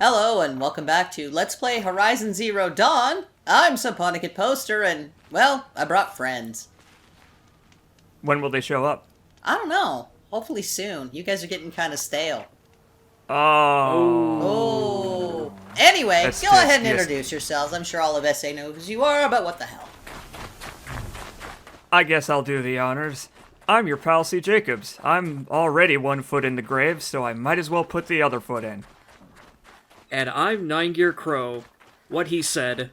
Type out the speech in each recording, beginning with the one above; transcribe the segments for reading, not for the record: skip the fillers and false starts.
Hello and welcome back to Let's Play Horizon Zero Dawn. I'm Subponicate Poster and, well, I brought friends. When will they show up? I don't know. Hopefully soon. You guys are getting kind of stale. Oh. Anyway, That's go ahead and yes. introduce yourselves. I'm sure all of SA knows who you are, but what the hell. I guess I'll do the honors. I'm your pal C. Jacobs. I'm already 1 foot in the grave, so I might as well put the other foot in. And I'm Nine Gear Crow. What he said.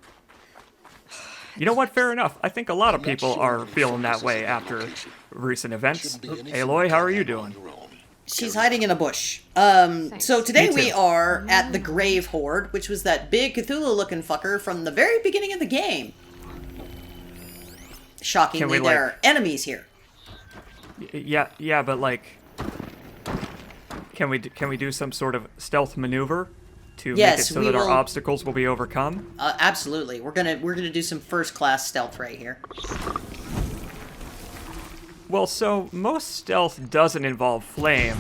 You know what? Fair enough. I think a lot of people are feeling that way after recent events. Aloy, how are you doing? She's hiding in a bush. So today Me too. we are at the Grave Horde, which was that big Cthulhu-looking fucker from the very beginning of the game. Shockingly, there are enemies here. Yeah, but like, can we do some sort of stealth maneuver to make it so that our obstacles will be overcome? Absolutely. We're gonna do some first-class stealth right here. Well, so most stealth doesn't involve flame.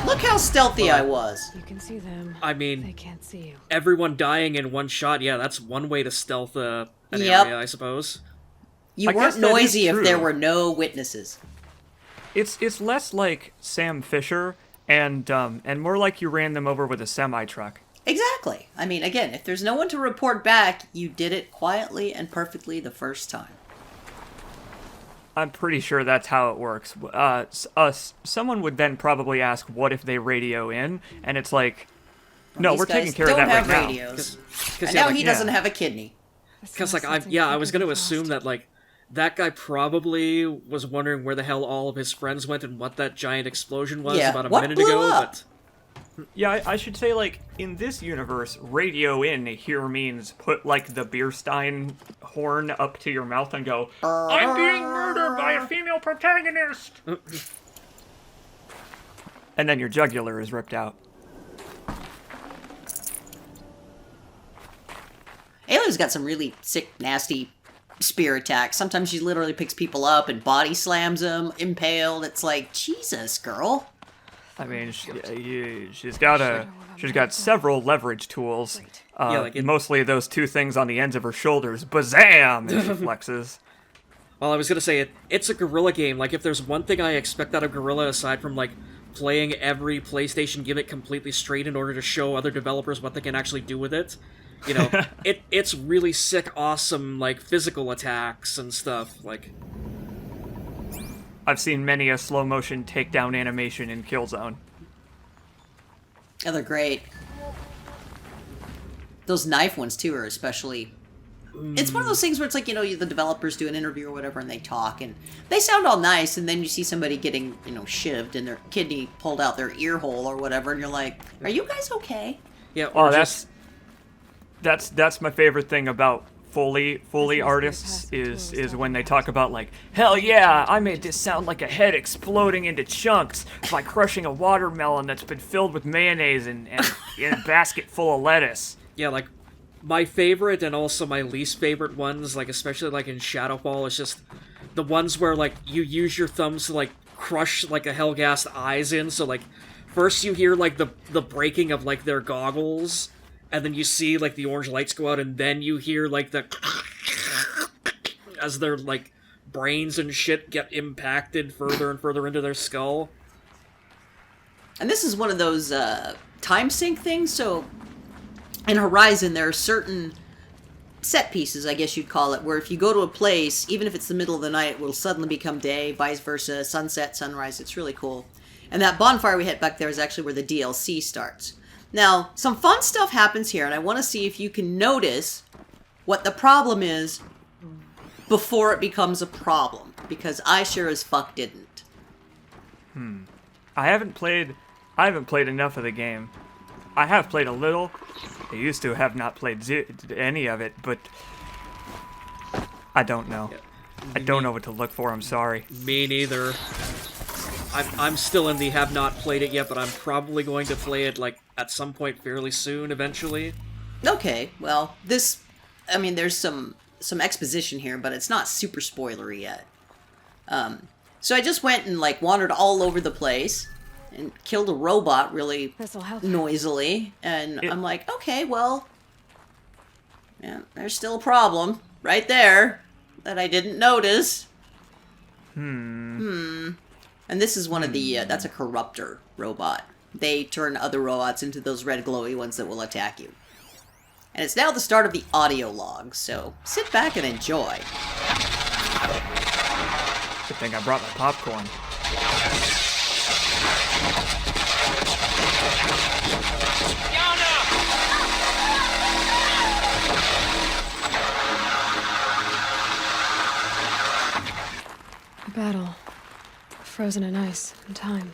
Look how stealthy I was. You can see them. I They mean, can't see you. everyone dying in one shot, yeah, that's one way to stealth an Yep. area, I suppose. You I guess weren't that is noisy if there true. were no witnesses. It's less like Sam Fisher and more like you ran them over with a semi-truck. Exactly. I mean, again, if there's no one to report back, you did it quietly and perfectly the first time. I'm pretty sure that's how it works. Someone would then probably ask, what if they radio in? And it's like, no, These we're guys taking care of don't that have right now. radios. And yeah, now like, he doesn't have a kidney. Because, like, I was going to assume that, like, that guy probably was wondering where the hell all of his friends went and what that giant explosion was Yeah, about a what minute blew ago, up? but... Yeah, I should say, like, in this universe, radio in here means put, like, the beer stein horn up to your mouth and go, I'm being murdered by a female protagonist! And then your jugular is ripped out. Aloy's got some really sick, nasty spear attacks. Sometimes she literally picks people up and body slams them, impaled. It's like, Jesus, girl. I mean, she's got several leverage tools. Yeah, like mostly those two things on the ends of her shoulders. Bazam! And she flexes. Well, I was gonna say, it's a guerrilla game. Like, if there's one thing I expect out of Guerrilla, aside from, like, playing every PlayStation gimmick completely straight in order to show other developers what they can actually do with it, you know, it's really sick, awesome, like, physical attacks and stuff, like... I've seen many a slow motion takedown animation in Killzone. Oh, they're great. Those knife ones, too, are especially... It's one of those things where it's like, you know, the developers do an interview or whatever, and they talk, and they sound all nice, and then you see somebody getting, you know, shivved, and their kidney pulled out their ear hole or whatever, and you're like, are you guys okay? Yeah, Oh, or just... that's my favorite thing about Foley artists is when they talk about, like, hell yeah, I made this sound like a head exploding into chunks by crushing a watermelon that's been filled with mayonnaise and in a basket full of lettuce. Yeah, like, my favorite and also my least favorite ones, like, especially, like, in Shadowfall, is just the ones where, like, you use your thumbs to, like, crush, like, a Helghast eyes in, so, like, first you hear, like, the breaking of, like, their goggles, and then you see, like, the orange lights go out, and then you hear, like, the... as their, like, brains and shit get impacted further and further into their skull. And this is one of those time sync things, so in Horizon there are certain set pieces, I guess you'd call it, where if you go to a place, even if it's the middle of the night, it will suddenly become day, vice versa, sunset, sunrise. It's really cool. And that bonfire we hit back there is actually where the DLC starts. Now, some fun stuff happens here, and I want to see if you can notice what the problem is before it becomes a problem, because I sure as fuck didn't. I haven't played enough of the game. I have played a little. I used to have not played any of it, but I don't know. I don't know what to look for, I'm sorry. Me neither. I'm still in the have not played it yet, but I'm probably going to play it, like, at some point fairly soon, eventually. Okay, well, this... I mean, there's some exposition here, but it's not super spoilery yet. So I just went and, like, wandered all over the place. and killed a robot really This'll help. noisily. And I'm like, okay, well, yeah, there's still a problem right there that I didn't notice. And this is one of the, that's a corruptor robot. They turn other robots into those red glowy ones that will attack you. And it's now the start of the audio log, so sit back and enjoy. Good thing I brought my popcorn. A battle. Frozen in ice and time.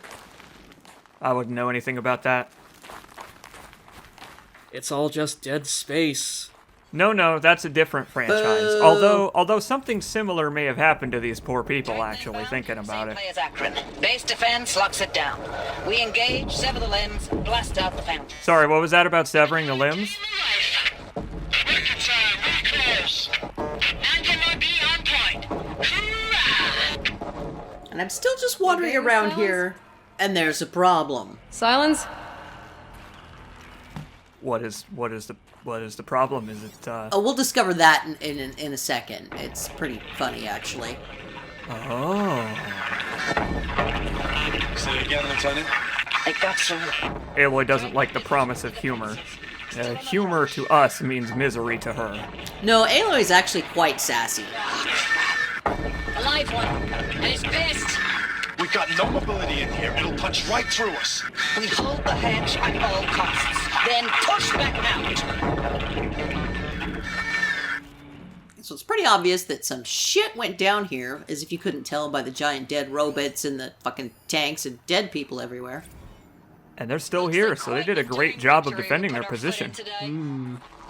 I wouldn't know anything about that. It's all just dead space. No, that's a different franchise. Boo. Although something similar may have happened to these poor people, actually, thinking about it. Players Akron. Base defense locks it down. We engage, sever the limbs, blast out the fountain. Sorry, what was that about severing the limbs? And I'm still just wandering around here, and there's a problem. Silence? What is the problem? Is it Oh, we'll discover that in a second. It's pretty funny, actually. Oh. Say it again, Lieutenant. I got some. Aloy doesn't like the promise of humor. Humor to us means misery to her. No, Aloy's actually quite sassy. A live one. And it's pissed. We've got no mobility in here. It'll punch right through us. We hold the hedge at all costs. Then push back out. So it's pretty obvious that some shit went down here, as if you couldn't tell by the giant dead robots and the fucking tanks and dead people everywhere. And they're still here, so they did a great job of defending their position.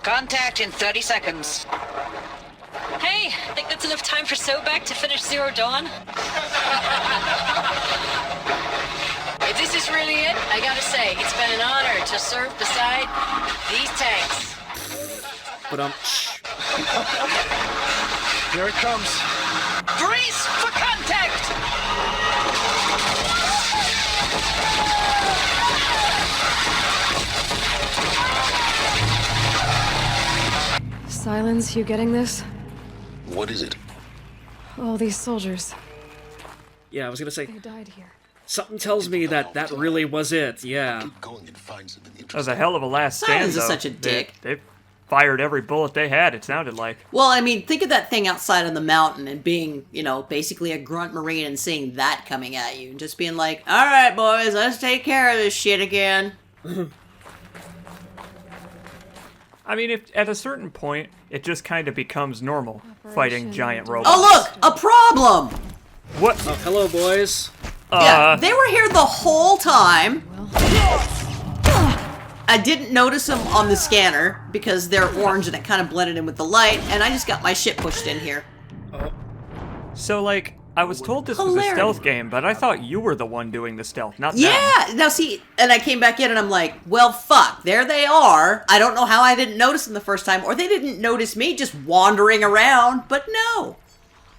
Contact in 30 seconds. Hey, think that's enough time for Sobek to finish Zero Dawn? If this is really it, I gotta say, it's been an honor to serve beside these tanks. But Here it comes. Brace for contact! Silence, you getting this? What is it? All these soldiers. yeah, I was gonna say, They died here. something tells me that really was it, yeah. Keep going and find something That was interesting. a hell of a last stand, Silence is though. such a dick. They fired every bullet they had, it sounded like. Well, I mean, think of that thing outside on the mountain and being, you know, basically a grunt marine and seeing that coming at you and just being like, all right, boys, let's take care of this shit again. I mean, if at a certain point, it just kind of becomes normal, fighting giant robots. Oh, look, a problem! What? Oh, hello, boys. Yeah, they were here the whole time. I didn't notice them on the scanner because they're orange and it kind of blended in with the light, and I just got my shit pushed in here. So, like, I was told this was a Hilarious. stealth game, but I thought you were the one doing the stealth, not them. Yeah, now see, and I came back in and I'm like, well, fuck, there they are. I don't know how I didn't notice them the first time, or they didn't notice me just wandering around, but no.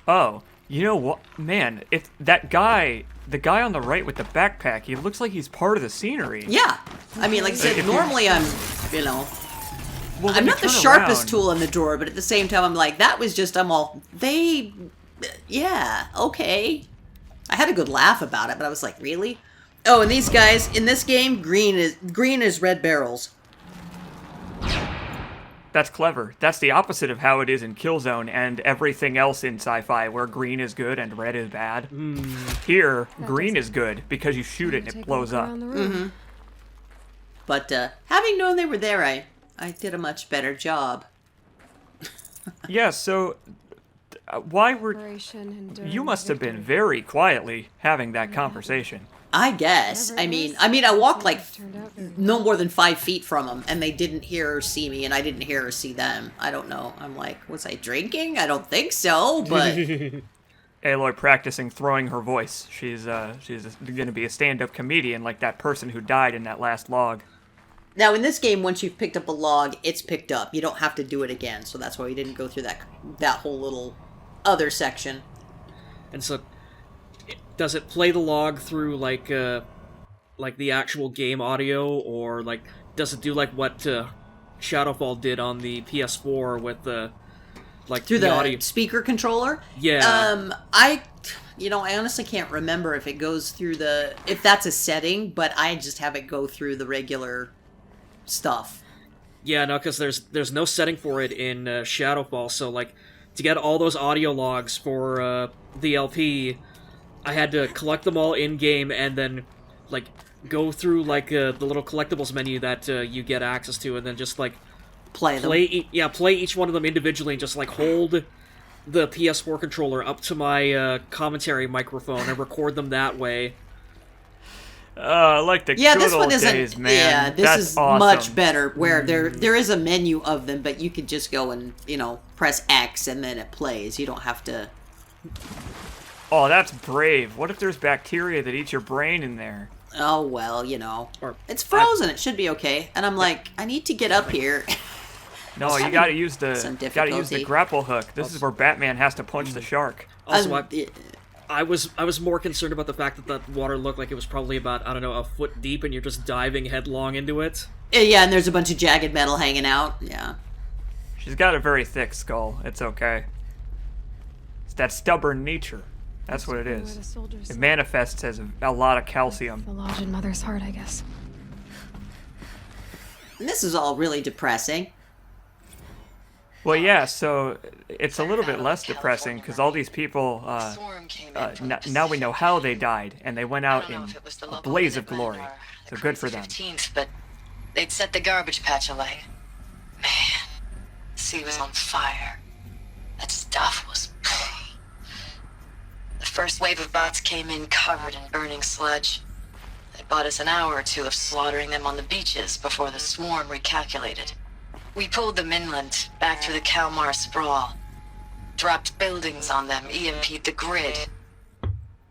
Oh, you know what? Man, if that guy, the guy on the right with the backpack, he looks like he's part of the scenery. Yeah, I mean, like I said, If you- normally I'm, you know, Well, when I'm you not the turn sharpest around- tool in the drawer, but at the same time, I'm like, that was just, yeah, okay. I had a good laugh about it, but I was like, really? Oh, and these guys, in this game, green is red barrels. That's clever. That's the opposite of how it is in Killzone and everything else in sci-fi, where green is good and red is bad. Here, green is good because you shoot it and Take it a blows look up. around the room. But having known they were there, I did a much better job. Yeah, so why were Operation Enduring you must have been Victory. very quietly having that conversation. I guess. Whatever I it mean, is, I walked like turned out very no more than 5 feet from them, and they didn't hear or see me, and I didn't hear or see them. I don't know. I'm like, was I drinking? I don't think so, but Aloy practicing throwing her voice. She's going to be a stand-up comedian like that person who died in that last log. now in this game, once you've picked up a log, it's picked up. You don't have to do it again, so that's why we didn't go through that whole little other section. And so, does it play the log through, like, like the actual game audio, or like does it do like what Shadowfall did on the PS4 with the like Through the audio? speaker controller? Yeah. I honestly can't remember if it goes through if that's a setting, but I just have it go through the regular stuff. Yeah, no, because there's no setting for it in Shadowfall, so like to get all those audio logs for the LP, I had to collect them all in game and then like go through like the little collectibles menu that you get access to, and then just like Play them. play each one of them individually and just like hold the PS4 controller up to my commentary microphone and record them that way. I like the Yeah, good this one old isn't. days, man. Yeah, this That's is awesome. much better. Where there is a menu of them, but you could just go and press X and then it plays. You don't have to. Oh, that's brave. What if there's bacteria that eats your brain in there? Oh well, Or it's frozen. It should be okay. And I'm like, I need to get up here. No, you gotta use the some difficulty. grapple hook. This is where Batman has to punch the shark. Also, Um, I was more concerned about the fact that the water looked like it was probably about, I don't know, a foot deep, and you're just diving headlong into it. Yeah, and there's a bunch of jagged metal hanging out. Yeah. She's got a very thick skull. It's okay. It's that stubborn nature. That's what it Where the is. soldiers It sleep. manifests as a lot of calcium. The lodge in Mother's Heart, I guess. And this is all really depressing. Well, yeah, so it's a little bit less depressing because all these people, Swarm came in from the now we know Pacific. how they died, and they went I out don't know in if it was the a local blaze of Minutemen glory. or So the good for Crazy them. 15th, but they'd set the garbage patch alight. Man, the sea was on fire. That stuff was. The first wave of bots came in covered in burning sludge. They bought us an hour or two of slaughtering them on the beaches before the swarm recalculated. We pulled them inland, back through the Kalmar sprawl. Dropped buildings on them, EMP'd the grid.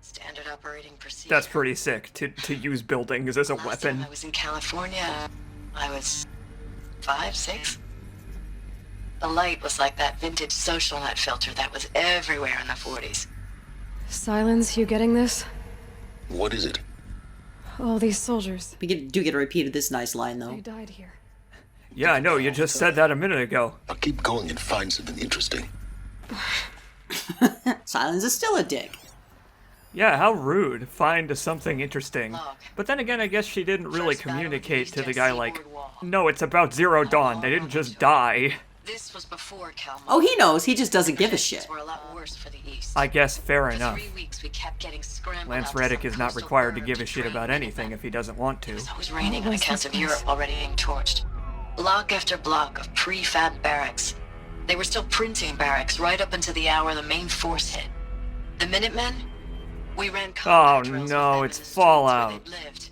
Standard operating procedure. That's pretty sick to use buildings as a Last time weapon. I was in California, I was 5, 6. The light was like that vintage social net filter that was everywhere in the 40s. Silence, you getting this? What is it? All these soldiers. We do get a repeat of this nice line They though. died here. Yeah, I know, you just said that a minute ago. Now keep going and find something interesting. Silence is still a dick. Yeah, how rude. Find something interesting. Look, But then again, I guess she didn't really first battle communicate of to the the guy Eastern like, Seaboard Wall. no, it's about Zero Dawn. They didn't just die. This was before Kalmar. Oh, he knows. He just doesn't give a shit. Were a lot worse for the East. I guess fair For enough. 3 weeks, we kept getting scrambled Lance out to Reddick some is not coastal required to burg give a shit train about anything Minutemen. if he doesn't want to. It was always raining on What was accounts this of place? Europe already being torched. Block after block of prefab barracks. They were still printing barracks right up until the hour the main force hit. The Minutemen? We ran combat drills with no, them it's in the streets Fallout. where they'd lived,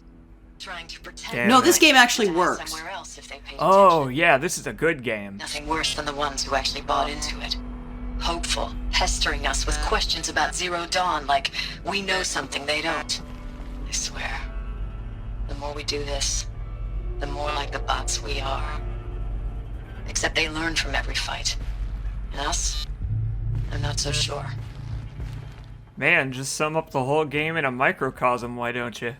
trying to protect Damn No, it. this game actually to hide works. somewhere else if they paid Oh, attention. yeah, this is a good game. Nothing worse than the ones who actually bought into it. Hopeful, pestering us with questions about Zero Dawn, like we know something they don't. I swear, the more we do this, the more like the bots we are. Except they learn from every fight. And us? I'm not so sure. Man, just sum up the whole game in a microcosm, why don't you?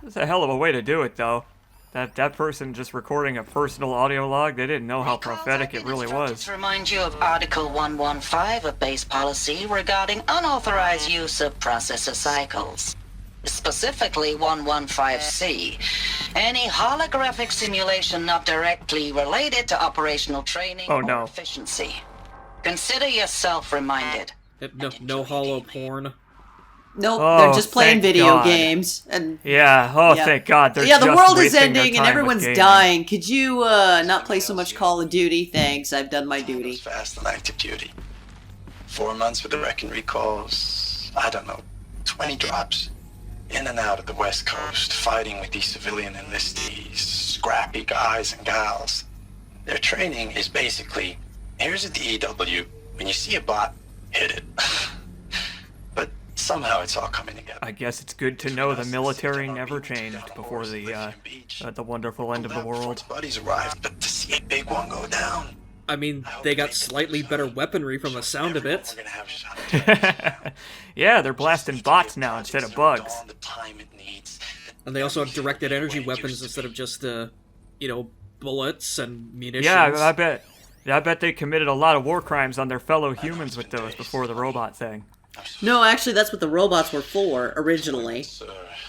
That's a hell of a way to do it, though. That person just recording a personal audio log, they didn't know how prophetic it really was. To remind you of Article 115 of base policy regarding unauthorized use of processor cycles. Specifically 115C. Any holographic simulation not directly related to operational training Oh, no. or efficiency. Consider yourself reminded. No hollow porn. Nope, Oh, they're just playing thank video God. games. And Yeah, oh, yeah. thank God. They're yeah, the just world is wasting their ending and time with everyone's gaming. dying. Could you not play so much Call of Duty? Thanks, I've done my It duty. was fast and active duty. 4 months with the wrecking recalls, I don't know, 20 drops. In and out of the West Coast, fighting with these civilian enlistees, scrappy guys and gals. Their training is basically, here's a DEW, when you see a bot, hit it. But somehow it's all coming together. I guess it's good to know the military never changed before the wonderful end of the world. Buddies arrived, but to see a big one go down. I mean, they got slightly better weaponry from the sound of it. We're gonna have shot. yeah, they're blasting bots now instead of bugs. The time it needs. And they also have directed energy weapons instead of just, bullets and munitions. Yeah, I bet they committed a lot of war crimes on their fellow humans with those before the robot thing. No, actually, that's what the robots were for originally.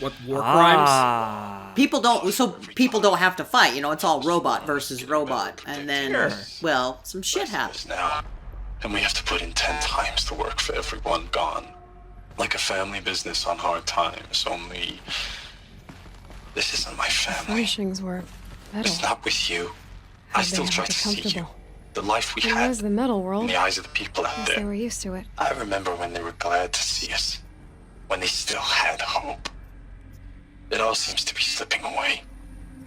What, war crimes? Ah, People don't have to fight. You know, it's all robot versus robot, and then, Sure. well, some shit happens. Now, and we have to put in 10 times the work for everyone gone. Like a family business on hard times, only... This isn't my family. Furnishings were metal. It's not with you. How'd I they still have try it to see you. comfortable? The life we It had was the metal in world. the eyes of the people out Guess they there. were used to it. I remember when they were glad to see us. When they still had hope. It all seems to be slipping away.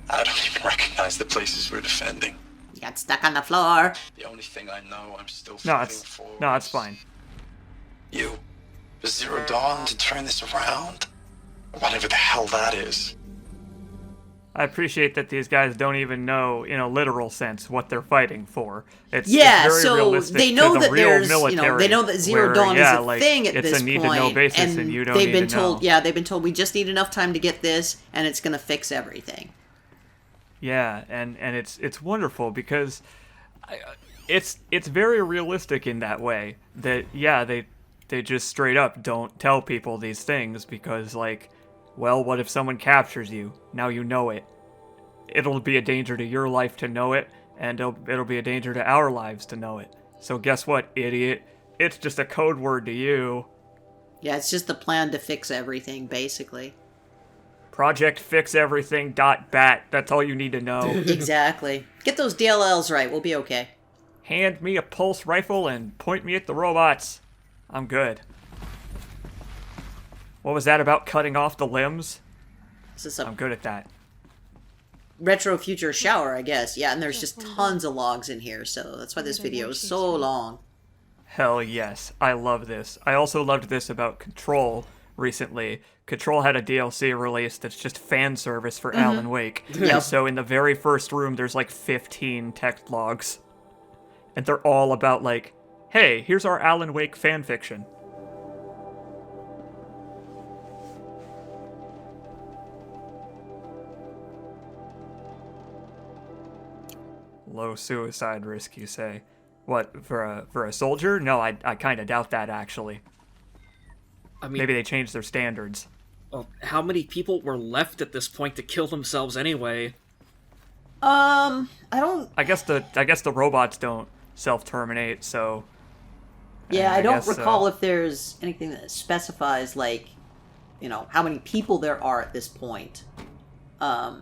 I don't even recognize the places we're defending. You got stuck on the floor. The only thing I know I'm still no, fighting it's for no, it's is fine. You. For Zero Dawn to turn this around? Whatever the hell that is. I appreciate that these guys don't even know, in a literal sense, what they're fighting for. It's Yeah, very so realistic they know to the that real there's, military, they know that Zero where, Dawn yeah, is a like, thing at it's this a need point, to know basis, and you don't they've need been to told, know. they've been told we just need enough time to get this, and it's gonna fix everything. Yeah, and it's wonderful because it's very realistic in that way. That yeah, they just straight up don't tell people these things because like, well, what if someone captures you? Now you know it. It'll be a danger to your life to know it, and it'll be a danger to our lives to know it. So guess what, idiot? It's just a code word to you. Yeah, it's just the plan to fix everything, basically. Project Fix Everything .bat. That's all you need to know. Exactly. Get those DLLs right, we'll be okay. Hand me a pulse rifle and point me at the robots. I'm good. What was that about cutting off the limbs? This is a I'm good at that. retro future shower, I guess. Yeah, and there's just tons of logs in here, so that's why this video is so long. Hell yes. I love this. I also loved this about Control recently. Control had a DLC released that's just fan service for Alan Wake. Yep. So in the very first room, there's like 15 text logs. And they're all about like, hey, here's our Alan Wake fanfiction. Low suicide risk, you say? What, for a soldier? No, I kind of doubt that, actually. I mean, Maybe they changed their standards. well, how many people were left at this point to kill themselves anyway? I don't... I guess the robots don't self-terminate, so... Yeah, I I don't guess, recall if there's anything that specifies, like, you know, how many people there are at this point. Well,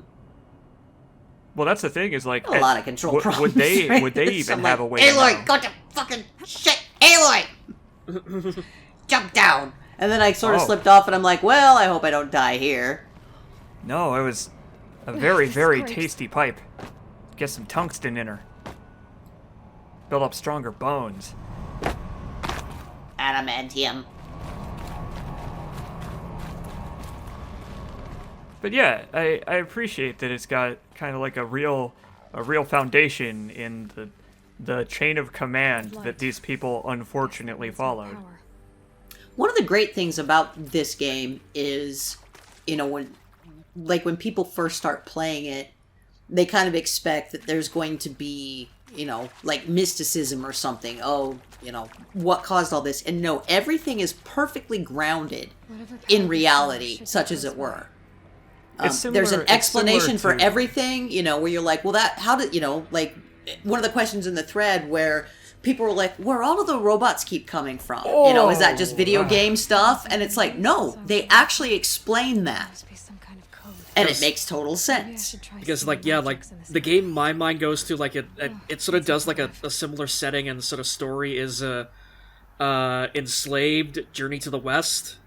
that's the thing, is like... A lot of control problems. Would they right? even I'm have like, a way to Aloy, know? go to fucking shit! Aloy! Jump down! And then I sort of Oh. slipped off, and I'm like, well, I hope I don't die here. No, it was a very, This very grapes. tasty pipe. Get some tungsten in her. Build up stronger bones. Adamantium. But yeah, I appreciate that it's got kind of like a real foundation in the chain of command that these people unfortunately followed. Power. One of the great things about this game is, you know, when people first start playing it, they kind of expect that there's going to be, you know, like mysticism or something. Oh, you know, what caused all this? And no, everything is perfectly grounded Whatever power in this reality, should such be as it elsewhere. were. It's There's an similar- it's similar explanation for to- everything, you know, where you're like, well, how did, you know, like, one of the questions in the thread where people were like, where all of the robots keep coming from? You know, is that just video game stuff? And it's like, no, they actually explain that. Must be some kind of code. And it makes total Maybe I sense. should try Because, some like, yeah, like, objects in this the game my mind goes to, like, it sort of does, like, a similar setting and sort of story is, Enslaved, Journey to the West,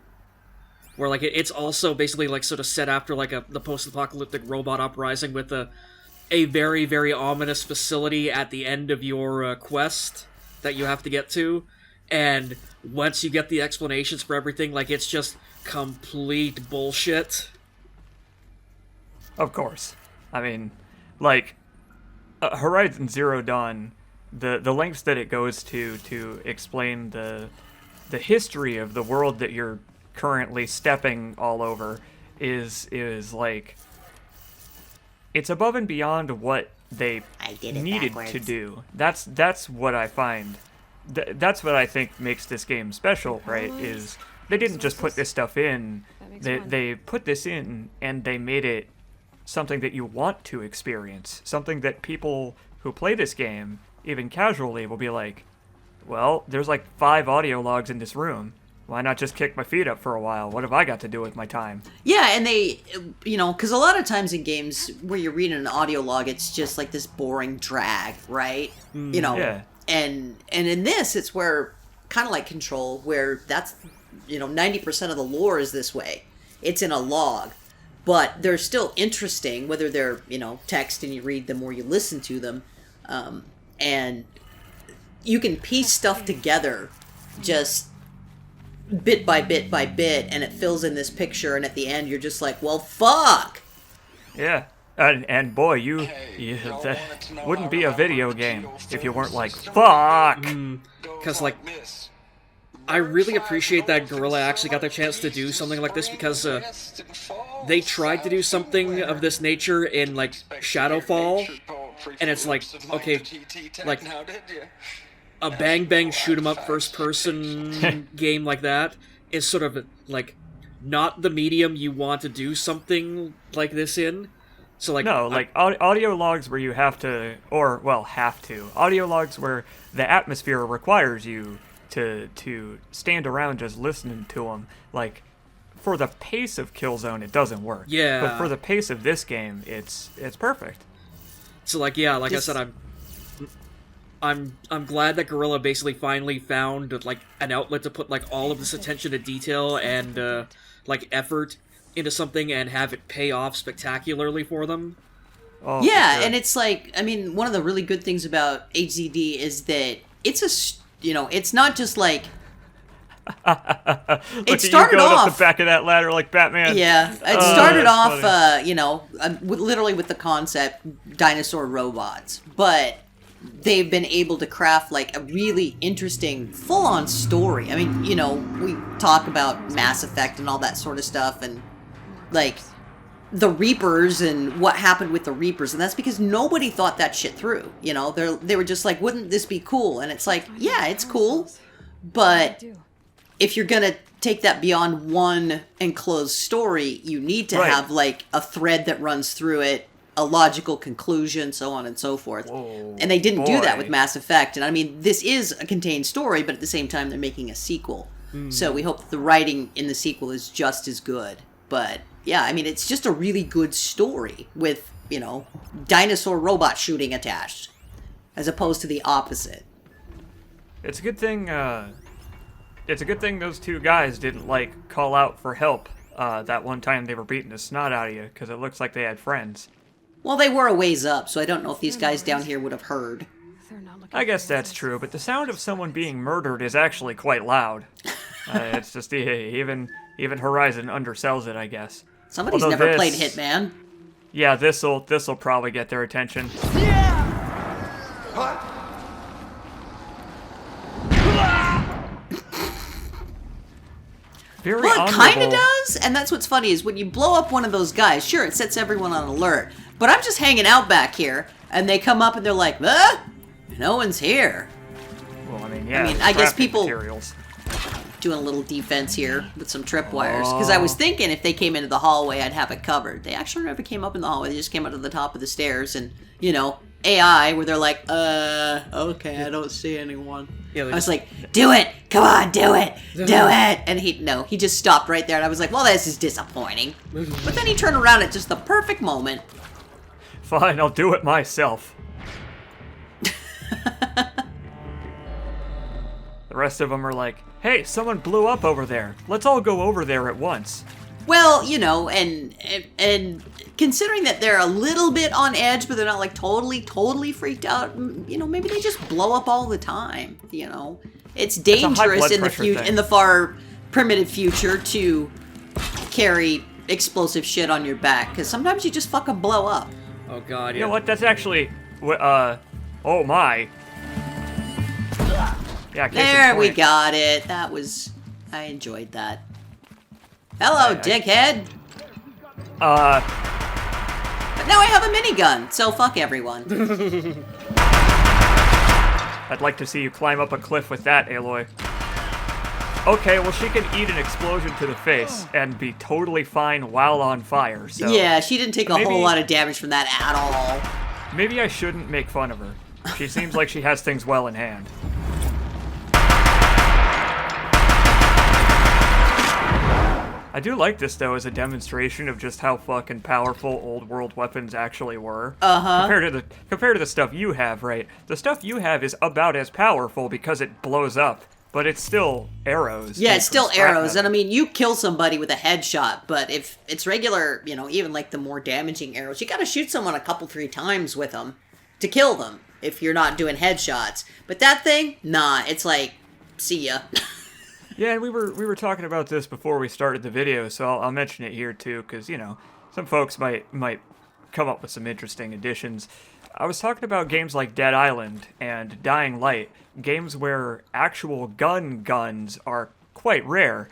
where, like, it's also basically, like, sort of set after, like, the post-apocalyptic robot uprising with a very, very ominous facility at the end of your quest that you have to get to, and once you get the explanations for everything, like, it's just complete bullshit. Of course. I mean, like, Horizon Zero Dawn, the lengths that it goes to explain the the history of the world that you're currently stepping all over is like it's above and beyond what they needed to do. That's what I find. That's what I think makes this game special, right? Is they didn't just put this stuff in. They put this in and they made it something that you want to experience. Something that people who play this game, even casually, will be like, well, there's like 5 audio logs in this room. Why not just kick my feet up for a while? What have I got to do with my time? Yeah, and they, because a lot of times in games where you're reading an audio log, it's just like this boring drag, right? Yeah. And in this, it's where, kind of like Control, where that's, 90% of the lore is this way. It's in a log. But they're still interesting, whether they're, text and you read them or you listen to them. And you can piece stuff together just bit by bit by bit, and it fills in this picture, and at the end you're just like, well, fuck! Yeah. And boy, that wouldn't be a video game if you weren't like, fuck! Because, like, I really appreciate that Guerrilla actually got the chance to do something like this, because they tried to do something of this nature in, like, Shadowfall, and it's like, okay, like, a bang shoot 'em up first person game like that is sort of like not the medium you want to do something like this in. So like no, like audio logs where you have to, or well, have to audio logs where the atmosphere requires you to stand around just listening to them. Like for the pace of Killzone, it doesn't work. Yeah. But for the pace of this game, it's perfect. So like yeah, like I said, I'm glad that Guerrilla basically finally found like an outlet to put like all of this attention to detail and like effort into something and have it pay off spectacularly for them. Oh, yeah, for sure. and it's like, I mean, one of the really good things about HZD is that it's it's not just like it started going off up the back of that ladder like Batman. Yeah, it started off, funny. Literally with the concept dinosaur robots, but they've been able to craft like a really interesting full-on story. I mean, we talk about Mass Effect and all that sort of stuff, and like the Reapers and what happened with the Reapers, and that's because nobody thought that shit through. They were just like, wouldn't this be cool? And it's like, yeah, it's cool, but if you're gonna take that beyond one enclosed story, you need to have like a thread that runs through it, a logical conclusion, so on and so forth. Whoa, and they didn't do that boy. with Mass Effect. And I mean, this is a contained story, but at the same time, they're making a sequel. So we hope that the writing in the sequel is just as good. But yeah, I mean, it's just a really good story with, dinosaur robot shooting attached, as opposed to the opposite. It's a good thing. It's a good thing those two guys didn't call out for help that one time they were beating the snot out of you, because it looks like they had friends. Well, they were a ways up, so I don't know if these guys down here would have heard. I guess that's true, but the sound of someone being murdered is actually quite loud. It's just even Horizon undersells it, I guess. Somebody's Although never this- played Hitman. Yeah, this'll probably get their attention. Very Well, it kind of honorable. does, and that's what's funny is when you blow up one of those guys, sure, it sets everyone on alert, but I'm just hanging out back here, and they come up and they're like, no one's here. Well, I mean, yeah. I guess crafting people- materials. Doing a little defense here with some tripwires, because I was thinking if they came into the hallway, I'd have it covered. They actually never came up in the hallway, they just came up to the top of the stairs, and, AI, where they're like, okay, I don't see anyone. Yeah, I was like, do it! Come on, do it! Do it! And he just stopped right there, and I was like, well, this is disappointing. But then he turned around at just the perfect moment. Fine, I'll do it myself. The rest of them are like, hey, someone blew up over there. Let's all go over there at once. Well, and considering that they're a little bit on edge, but they're not like totally freaked out, maybe they just blow up all the time, It's high dangerous blood in the pressure thing. in the far primitive future to carry explosive shit on your back, because sometimes you just fucking blow up. Oh god, yeah. You know what? That's actually, oh my. Yeah, case in There, we point. got it. I enjoyed that. Hello, dickhead. But now I have a minigun, so fuck everyone. I'd like to see you climb up a cliff with that, Aloy. Okay, well, she can eat an explosion to the face and be totally fine while on fire, so... Yeah, she didn't take a maybe- whole lot of damage from that at all. Maybe I shouldn't make fun of her. She seems like she has things well in hand. I do like this, though, as a demonstration of just how fucking powerful old world weapons actually were. Uh-huh. Compared to the stuff you have, right? The stuff you have is about as powerful because it blows up, but it's still arrows. Yeah, made it's from still scrap arrows, metal. and I mean, you kill somebody with a headshot, but if it's regular, you know, even like the more damaging arrows, you gotta shoot someone a couple, 3 times with them to kill them if you're not doing headshots. But that thing, nah, it's like, see ya. Yeah, and we were talking about this before we started the video, so I'll mention it here too, because you know some folks might come up with some interesting additions. I was talking about games like Dead Island and Dying Light, games where actual guns are quite rare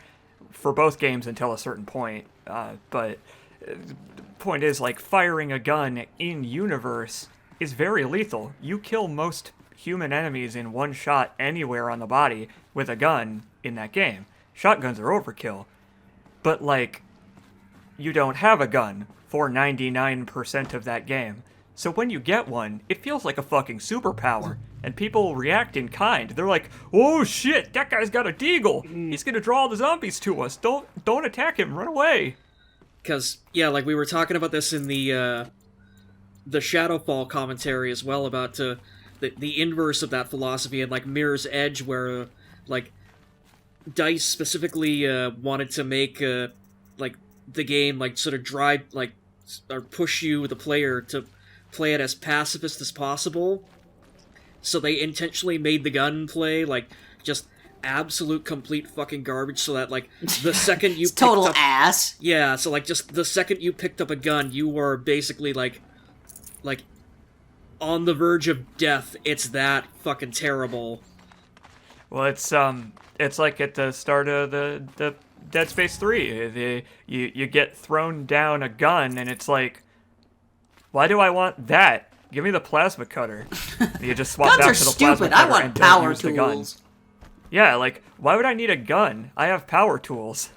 for both games until a certain point. But the point is, like, firing a gun in universe is very lethal. You kill most human enemies in one shot anywhere on the body with a gun in that game. Shotguns are overkill. But, like, you don't have a gun for 99% of that game. So when you get one, it feels like a fucking superpower. And people react in kind. They're like, oh shit, that guy's got a deagle. He's gonna draw the zombies to us. Don't attack him, run away. Because, yeah, like, we were talking about this in the Shadowfall commentary as well, about the inverse of that philosophy, and, like, Mirror's Edge, where, like, DICE specifically wanted to make, like, the game, like, sort of drive, like, or push you, the player, to play it as pacifist as possible. So they intentionally made the gunplay, like, just absolute complete fucking garbage, so that, like, the second you It's total picked up... ass. Yeah, so, like, just the second you picked up a gun, you were basically, like, on the verge of death. It's that fucking terrible. Well, it's like at the start of the Dead Space 3. You get thrown down a gun, and it's like, why do I want that? Give me the plasma cutter. You just swap Guns back are to the plasma stupid. cutter I want and don't power use the gun. tools. Yeah, like, why would I need a gun? I have power tools.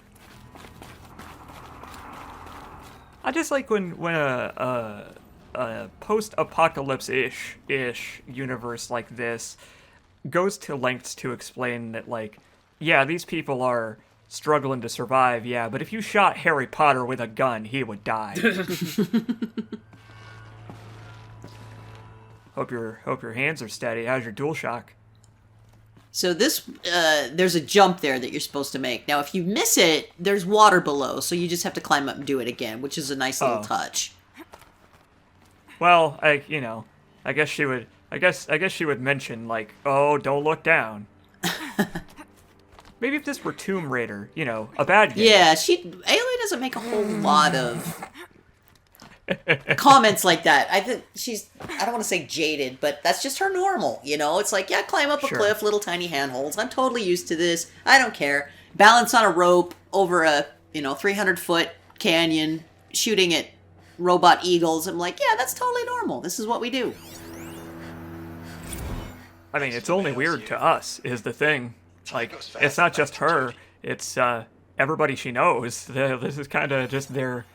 I just like when a post-apocalypse-ish universe like this goes to lengths to explain that, like, yeah, these people are struggling to survive, yeah, but if you shot Harry Potter with a gun, he would die. Hope your hands are steady. How's your DualShock? So this, there's a jump there that you're supposed to make. Now, if you miss it, there's water below, so you just have to climb up and do it again, which is a nice little touch. Well, I guess she would mention, like, oh, don't look down. Maybe if this were Tomb Raider, you know, a bad game. Yeah, Aloy doesn't make a whole lot of comments like that. I think I don't want to say jaded, but that's just her normal, you know? It's like, yeah, climb up a Sure. cliff, little tiny handholds. I'm totally used to this. I don't care. Balance on a rope over a, 300-foot canyon, shooting at robot eagles. I'm like, yeah, that's totally normal. This is what we do. I mean, it's only weird to us, is the thing. Like, it's not just her, it's everybody she knows. This is kind of just their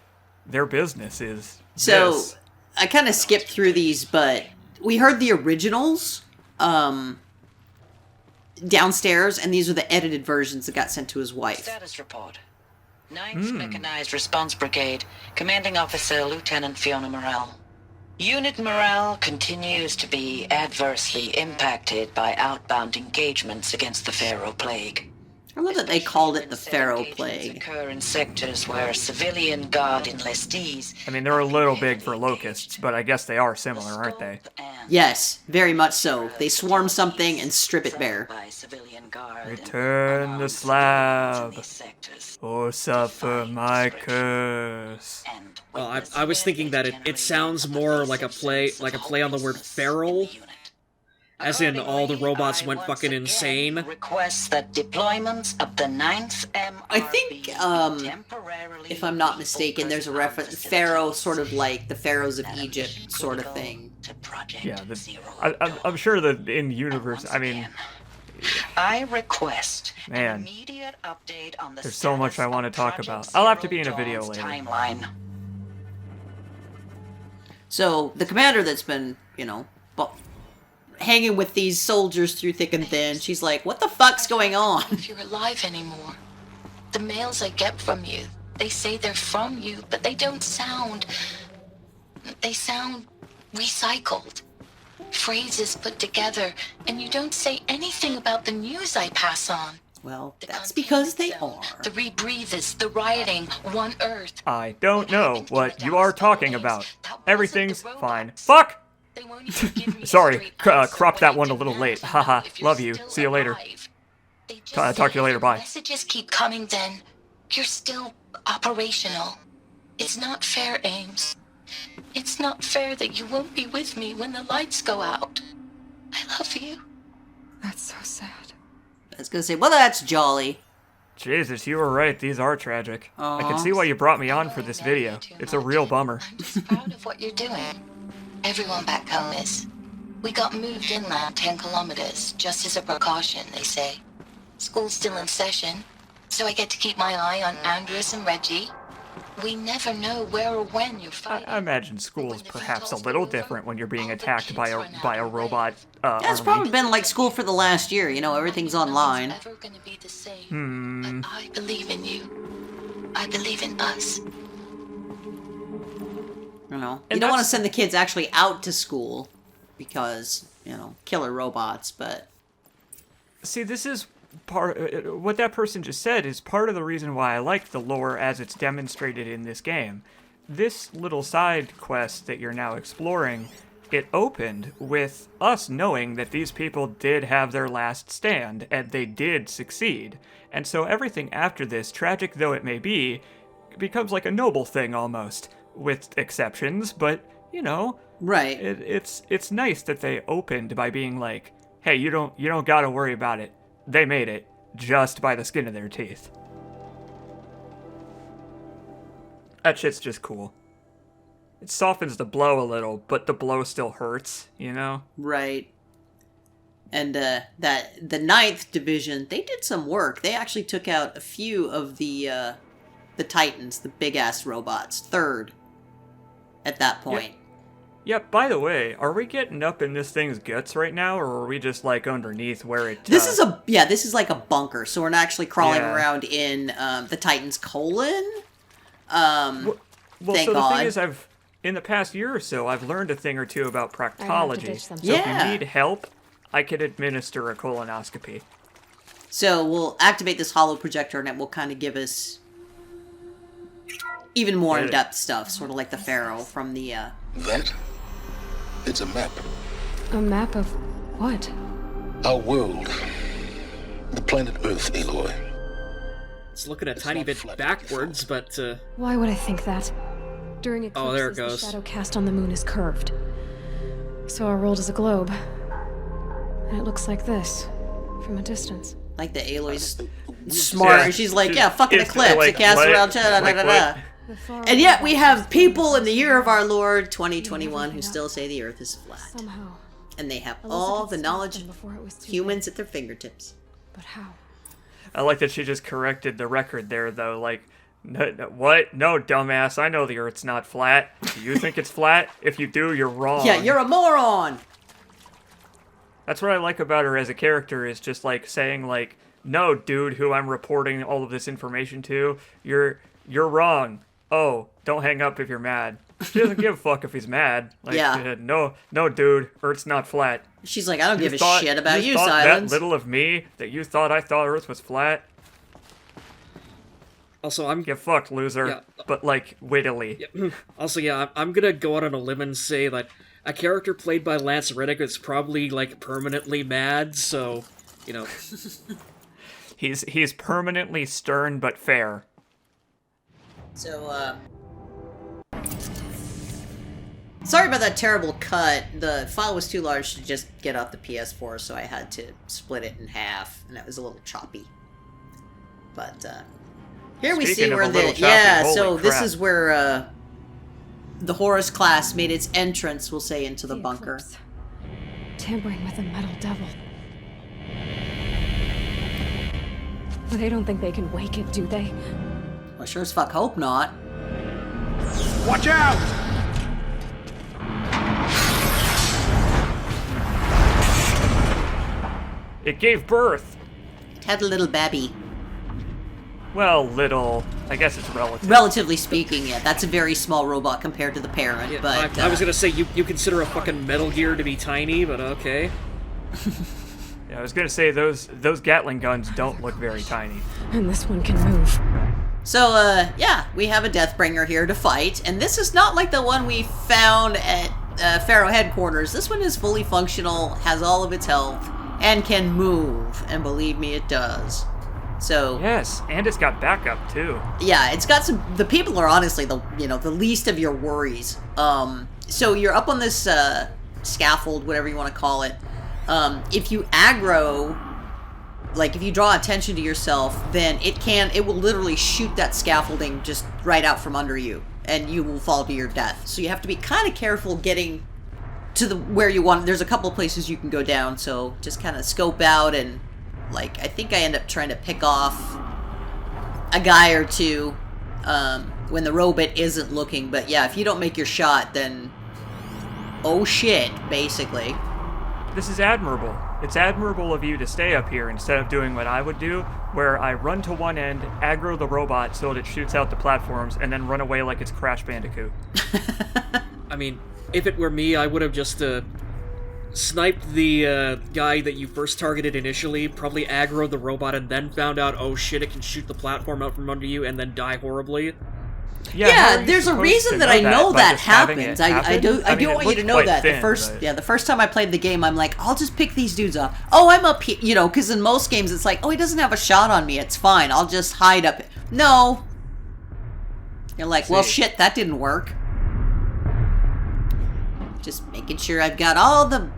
business is So, this. I kind of skipped through these, but we heard the originals downstairs, and these are the edited versions that got sent to his wife. Status report. 9th Mechanized Response Brigade, Commanding Officer Lieutenant Fiona Morrell. Unit morale continues to be adversely impacted by outbound engagements against the Pharaoh Plague. I love that they called it the Said Pharaoh engagements Plague. occur in sectors where civilian guard enlistees... I mean, they're a little big for locusts, but I guess they are similar, aren't they? Yes, very much so. They swarm something and strip it bare. Return the slab, or suffer my curse. Well, I was thinking that it sounds more like a play on the word feral, As in, all the robots I went once fucking again insane. Request that deployments of the 9th MRB I think, temporarily if I'm not mistaken, there's a reference, Pharaoh, sort of like the pharaohs of Egypt sort of thing. To Project Yeah, Zero I'm sure that in universe, I mean, I request Man. an immediate update on the There's so much status I want to of talk Project about. I'll have to Zero be in a video Dawn's later. Timeline. So the commander that's been, hanging with these soldiers through thick and thin, she's like, what the fuck's going on? If you're alive anymore. The mails I get from you, they say they're from you, but they don't sound. They sound recycled. Phrases put together, and you don't say anything about the news I pass on. Well, The that's because they containment are. zone, the rebreathers, the rioting, One Earth. I don't know what you are talking about. Everything's fine. Fuck! They won't even give me a Sorry, straight answer cropped that when I one a little demand late. to know Haha, if you're love you. still See you later. alive. They just Talk to say you later, if bye. Messages keep coming, then you're still operational. It's not fair, Ames. It's not fair that you won't be with me when the lights go out. I love you. That's so sad. I was gonna say, well, that's jolly. Jesus, you were right. These are tragic. I can Aw. see why you brought me on for this video. It's a real bummer. I'm just proud of what you're doing. Everyone back home is. We got moved inland 10 kilometers, just as a precaution, they say. School's still in session, so I get to keep my eye on Andres and Reggie. We never know where or when you're fighting. I imagine school is perhaps a little different when you're being attacked by a robot. Yeah, it's army. probably been like school for the last year, everything's online. Nothing's ever gonna be the same. But I believe in you. I believe in us. You And don't want to that's- send the kids actually out to school because, killer robots, but See, this is what that person just said is part of the reason why I like the lore as it's demonstrated in this game. This little side quest that you're now exploring, it opened with us knowing that these people did have their last stand and they did succeed. And so everything after this, tragic though it may be, becomes like a noble thing almost, with exceptions, but right. it's nice that they opened by being like, hey, you don't gotta worry about it. They made it just by the skin of their teeth. That shit's just cool. It softens the blow a little, but the blow still hurts, Right. And the 9th Division, they did some work. They actually took out a few of the Titans, the big-ass robots. 3rd at that point. Yeah, by the way, are we getting up in this thing's guts right now, or are we just like underneath where it... This is like a bunker, so we're not actually crawling Yeah. around in the Titan's colon. Well, Thank so the God. thing is, in the past year or so, I've learned a thing or two about I have to proctology. ditch them. So if Yeah. you need help, I could administer a colonoscopy. So we'll activate this hollow projector, and it will kind of give us even more Yeah. in-depth stuff, sort of like the Pharaoh from the... That? It's a map. A map of what? Our world. The planet Earth, Aloy. It's looking a It's tiny not bit flat by backwards, default. but Why would I think that? During eclipses, Oh, there it goes. the shadow cast on the moon is curved. So our world is a globe. And it looks like this, from a distance. Like the Aloy's We- smart. Yeah, and she's like, she's yeah, fucking instantly eclipse. like, It casts what? around... Da, da, Like, da, what? da. The far And yet away we have galaxies people in the year of our Lord 2021 who still say the Earth is flat. Somehow. And they have Elizabeth all the stopped knowledge them before it was too humans at their fingertips. late. But how? I like that she just corrected the record there, though. Like, what? No, dumbass. I know the Earth's not flat. Do you think it's flat? If you do, you're wrong. Yeah, you're a moron! That's what I like about her as a character, is just like saying like, no, dude, who I'm reporting all of this information to, you're wrong. Oh, don't hang up if you're mad. She doesn't give a fuck if he's mad. Like, Yeah. no, dude, Earth's not flat. She's like, I don't give a thought- shit about you, thought Silence. that little of me that you thought I thought Earth was flat. also I'm Get fucked, loser. Yeah. But like wittily. Also, yeah, I'm gonna go out on a limb and say that a character played by Lance Reddick is probably like permanently mad. So, He's permanently stern but fair. Sorry about that terrible cut. The file was too large to just get off the PS4, so I had to split it in half, and that was a little choppy. But here we see Speaking of where a little the choppy, holy so this crap. is where the Horus class made its entrance, we'll say, into the bunker. Eclipse. Tampering with the metal devil. But they don't think they can wake it, do they? Well, sure as fuck hope not. Watch out! It gave birth. It had a little babby. Well, little. I guess it's relative. Relatively speaking, yeah, that's a very small robot compared to the parent, Yeah, but... I was gonna say, you consider a fucking Metal Gear to be tiny, but okay. Yeah, I was gonna say those Gatling guns don't look very tiny. And this one can move. So, yeah, we have a Deathbringer here to fight, and this is not like the one we found at Pharaoh headquarters. This one is fully functional, has all of its health, and can move, and believe me, it does. So Yes, and it's got backup too. yeah, it's got some. The people are honestly the the least of your worries. So you're up on this scaffold, whatever you want to call it. If you aggro, like if you draw attention to yourself, then it will literally shoot that scaffolding just right out from under you, and you will fall to your death. So you have to be kind of careful getting to where you want. There's a couple places you can go down, so just kind of scope out and. Like, I think I end up trying to pick off a guy or two when the robot isn't looking. But yeah, if you don't make your shot, then oh shit, basically. This is admirable. It's admirable of you to stay up here instead of doing what I would do, where I run to one end, aggro the robot so that it shoots out the platforms, and then run away like it's Crash Bandicoot. I mean, if it were me, I would have just sniped the guy that you first targeted initially, probably aggroed the robot, and then found out, oh shit, it can shoot the platform out from under you, and then die horribly. Yeah, how are you there's a supposed reason to that I know by that just having happens. it I happen? do I mean, it want you to looked know quite that thin, the first time I played the game, I'm like, I'll just pick these dudes up. Oh, I'm up here, because in most games it's like, oh, he doesn't have a shot on me. It's fine. I'll just hide up. No. You're like, well, shit, that didn't work. Just making sure I've got all the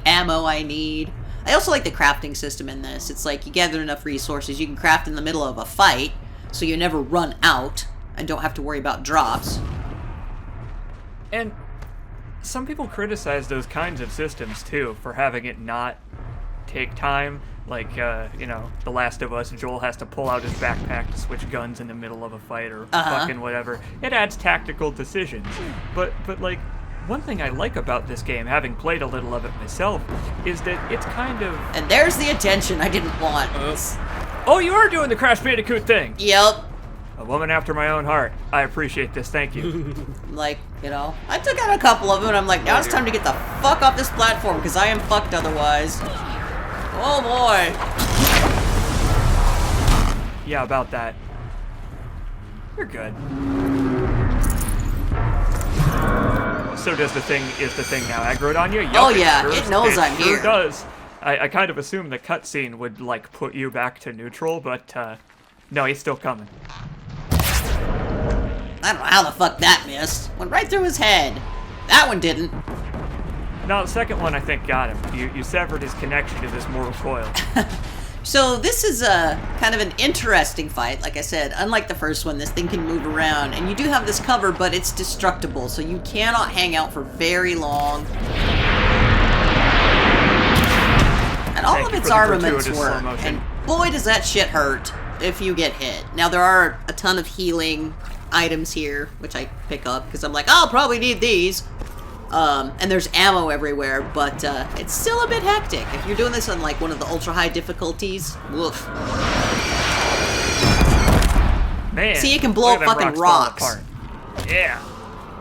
ammo I need. I also like the crafting system in this. It's like you gather enough resources, you can craft in the middle of a fight, so you never run out and don't have to worry about drops. And some people criticize those kinds of systems too for having it not take time. Like, The Last of Us, Joel has to pull out his backpack to switch guns in the middle of a fight or fucking whatever. It adds tactical decisions. But like, one thing I like about this game, having played a little of it myself, is that it's kind of... And there's the attention I didn't want. Oh, you are doing the Crash Bandicoot thing! Yep. A woman after my own heart. I appreciate this, thank you. Like, I took out a couple of them and I'm like, now it's time to get the fuck off this platform because I am fucked otherwise. Oh boy. Yeah, about that. You're good. So is the thing now aggroed on you? Yup, Oh yeah, sure, it knows I'm sure here. Does. I kind of assumed the cutscene would, like, put you back to neutral, but, no, he's still coming. I don't know how the fuck that missed. Went right through his head. That one didn't. No, the second one I think got him. You severed his connection to this mortal coil. So this is a kind of an interesting fight. Like I said, unlike the first one, this thing can move around, and you do have this cover, but it's destructible, so you cannot hang out for very long. And all Thank of you its for the armaments gratuitous work, slow motion. and boy does that shit hurt if you get hit. Now there are a ton of healing items here, which I pick up because I'm like, I'll probably need these. And there's ammo everywhere, but it's still a bit hectic. If you're doing this on like one of the ultra high difficulties, woof. Man. See, it can blow look at them fucking rocks. rocks. falling apart. Yeah.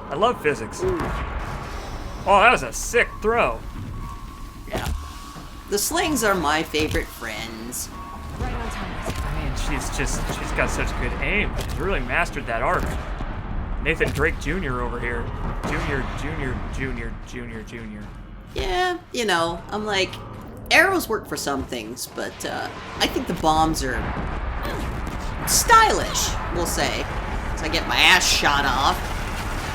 I love physics. Oh, that was a sick throw. Yeah. The slings are my favorite friends. Right on time. I mean, she's got such good aim. She's really mastered that art. Nathan Drake Jr. over here. Junior. Yeah, I'm like, arrows work for some things, but I think the bombs are stylish, we'll say. So I get my ass shot off.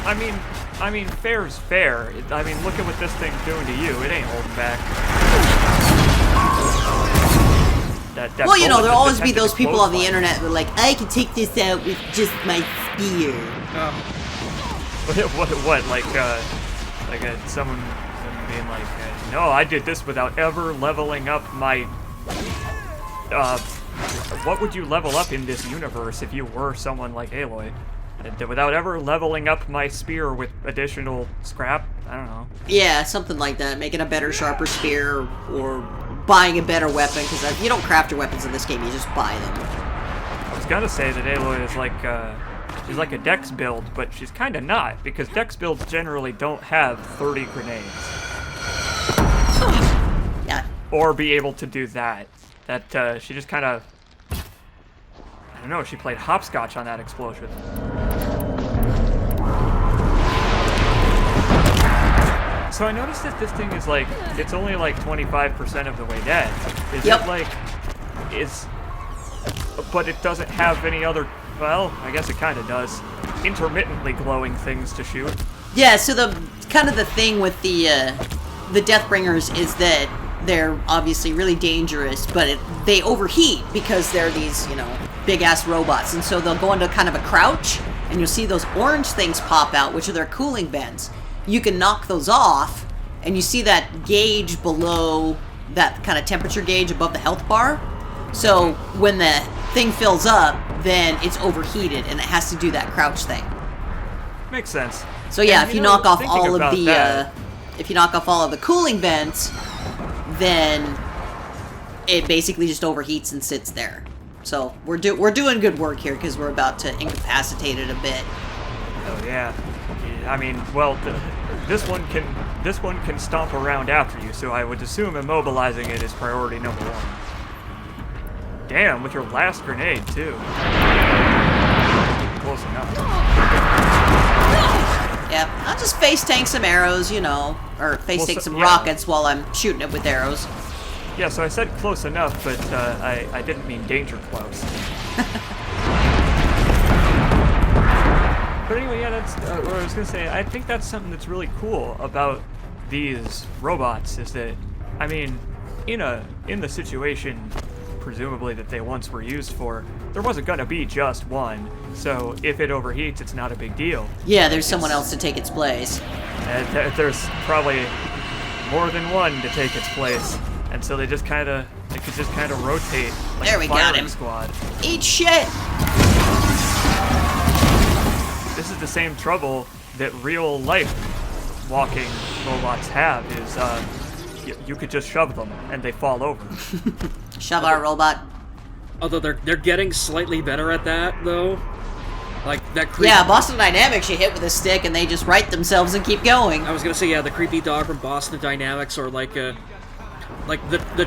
I mean, I mean, fair's fair. I mean, look at what this thing's doing to you. It ain't holding back. That Well, you know, bullet there'll always just be had to those people on the close internet that are like, I can take this out with just my spear. What? Like someone being like, no, I did this without ever leveling up my. What would you level up in this universe if you were someone like Aloy? Without ever leveling up my spear with additional scrap? I don't know. Yeah, something like that. Making a better, sharper spear, or buying a better weapon, because you don't craft your weapons in this game, you just buy them. I was gonna say that Aloy is like, she's like a Dex build, but she's kinda not, because Dex builds generally don't have 30 grenades. Yeah. Or be able to do that. That, she just kinda... I don't know, she played hopscotch on that explosion. So I noticed that this thing is like, it's only like 25% of the way dead. Is Yep. it like, but it doesn't have any other, well, I guess it kind of does, intermittently glowing things to shoot. Yeah, so the kind of the thing with the Deathbringers is that they're obviously really dangerous, but they overheat because they're these, you know, big-ass robots, and so they'll go into kind of a crouch, and you'll see those orange things pop out, which are their cooling vents. You can knock those off, and you see that gauge below, that kind of temperature gauge above the health bar. So when the thing fills up, then it's overheated, and it has to do that crouch thing. Makes sense. So yeah, And, if you know, knock off thinking all of about the, that- if you knock off all of the cooling vents, then it basically just overheats and sits there. So we're doing good work here because we're about to incapacitate it a bit. Oh yeah. I mean, well, this one can stomp around after you, so I would assume immobilizing it is priority number one. Damn, with your last grenade too. Close enough. Yep, I'll just face tank some arrows, you know, or face tank some yeah. rockets while I'm shooting it with arrows. Yeah, so I said close enough, but I didn't mean danger close. But anyway, yeah, that's what I was gonna say. I think that's something that's really cool about these robots is that, I mean, in the situation presumably that they once were used for, there wasn't gonna be just one. So if it overheats, it's not a big deal. Yeah, there's someone else to take its place. There's probably more than one to take its place, and so they could just kind of rotate like There a we got firing him. squad. Eat shit! This is the same trouble that real life walking robots have, is you could just shove them and they fall over. Shove our robot. Although they're getting slightly better at that, though. Like that creepy... Yeah, Boston Dynamics you hit with a stick and they just right themselves and keep going. I was gonna say, yeah, the creepy dog from Boston Dynamics, or like the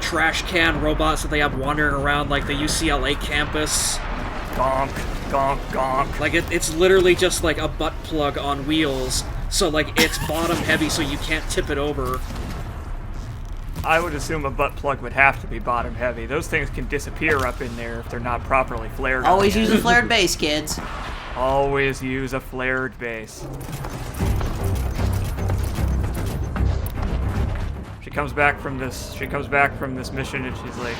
trash can robots that they have wandering around like the UCLA campus. Gonk, gonk, gonk. Like it's literally just like a butt plug on wheels, so like it's bottom heavy so you can't tip it over. I would assume a butt plug would have to be bottom heavy. Those things can disappear up in there if they're not properly flared. Always use a flared base, kids. Always use a flared base. She comes back from this mission and she's like,